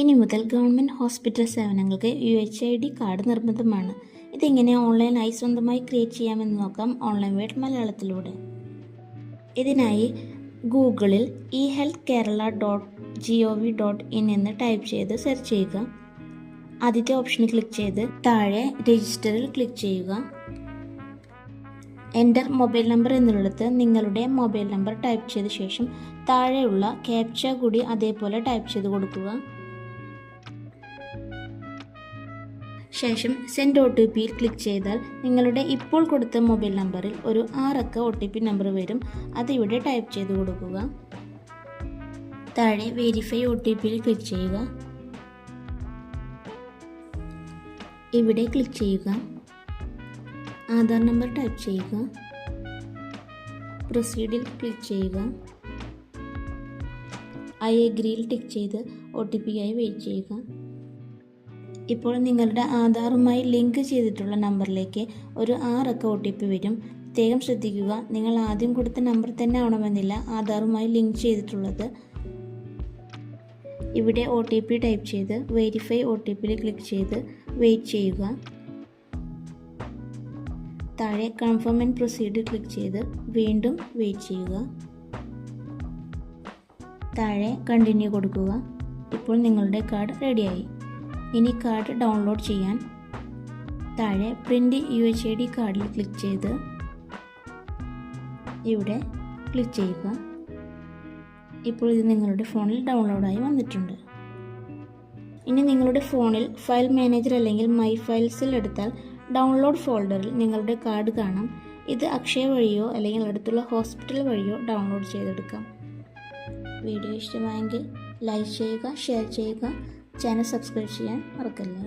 ഇനി മുതൽ government hospital സേവനങ്ങൾക്ക് UHID കാർഡ് നിർബന്ധമാണ്. ഇതെങ്ങനെ ഓൺലൈനായി സ്വന്തമായി ക്രിയേറ്റ് ചെയ്യാമെന്ന് നോക്കാം ഓൺലൈൻ വേഡ് മലയാളത്തിലൂടെ. ഇതിനായി ഗൂഗിളിൽ ehealthkerala.gov.in എന്ന് ടൈപ്പ് ചെയ്ത് സെർച്ച് ചെയ്യുക. ആദ്യത്തെ ഓപ്ഷനിൽ ക്ലിക്ക് ചെയ്ത് താഴെ രജിസ്റ്ററിൽ ക്ലിക്ക് ചെയ്യുക. എൻ്റർ മൊബൈൽ നമ്പർ എന്നുള്ളിടത്ത് നിങ്ങളുടെ മൊബൈൽ നമ്പർ ടൈപ്പ് ചെയ്ത ശേഷം താഴെയുള്ള ക്യാപ്ച കൂടി അതേപോലെ ടൈപ്പ് ചെയ്ത് കൊടുക്കുക. ശേഷം സെൻഡ് OTPയിൽ ക്ലിക്ക് ചെയ്താൽ നിങ്ങളുടെ ഇപ്പോൾ കൊടുത്ത മൊബൈൽ നമ്പറിൽ ഒരു 6 അക്ക OTP നമ്പർ വരും. അത് ഇവിടെ ടൈപ്പ് ചെയ്ത് കൊടുക്കുക. താഴെ വെരിഫൈ OTPയിൽ ക്ലിക്ക് ചെയ്യുക. ഇവിടെ ക്ലിക്ക് ചെയ്യുക. ആധാർ നമ്പർ ടൈപ്പ് ചെയ്യുക. പ്രൊസീഡിൽ ക്ലിക്ക് ചെയ്യുക. ഐ അഗ്രിയിൽ ടിക്ക് ചെയ്ത് OTPയായി വെയിറ്റ് ചെയ്യുക. ഇപ്പോൾ നിങ്ങളുടെ ആധാറുമായി ലിങ്ക് ചെയ്തിട്ടുള്ള നമ്പറിലേക്ക് ഒരു 6 അക്ക OTP വരും. പ്രത്യേകം ശ്രദ്ധിക്കുക, നിങ്ങൾ ആദ്യം കൊടുത്ത നമ്പർ തന്നെ ആവണമെന്നില്ല ആധാറുമായി ലിങ്ക് ചെയ്തിട്ടുള്ളത്. ഇവിടെ OTP ടൈപ്പ് ചെയ്ത് വെരിഫൈ OTPയിൽ ക്ലിക്ക് ചെയ്ത് വെയിറ്റ് ചെയ്യുക. താഴെ കൺഫേം ആൻഡ് പ്രൊസീഡ് ക്ലിക്ക് ചെയ്ത് വീണ്ടും വെയിറ്റ് ചെയ്യുക. താഴെ കണ്ടിന്യൂ കൊടുക്കുക. ഇപ്പോൾ നിങ്ങളുടെ കാർഡ് റെഡിയായി. ഇനി കാർഡ് ഡൗൺലോഡ് ചെയ്യാൻ താഴെ പ്രിൻ്റ് UHID കാർഡിൽ ക്ലിക്ക് ചെയ്ത് ഇവിടെ ക്ലിക്ക് ചെയ്യുക. ഇപ്പോൾ ഇത് നിങ്ങളുടെ ഫോണിൽ ഡൗൺലോഡായി വന്നിട്ടുണ്ട്. ഇനി നിങ്ങളുടെ ഫോണിൽ ഫയൽ മാനേജർ അല്ലെങ്കിൽ മൈ ഫയൽസിൽ എടുത്താൽ ഡൗൺലോഡ് ഫോൾഡറിൽ നിങ്ങളുടെ കാർഡ് കാണാം. ഇത് അക്ഷയ വഴിയോ അല്ലെങ്കിൽ അടുത്തുള്ള ഹോസ്പിറ്റൽ വഴിയോ ഡൗൺലോഡ് ചെയ്തെടുക്കാം. വീഡിയോ ഇഷ്ടമായെങ്കിൽ ലൈക്ക് ചെയ്യുക, ഷെയർ ചെയ്യുക, ചാനൽ സബ്സ്ക്രൈബ് ചെയ്യാൻ മറക്കല്ലേ.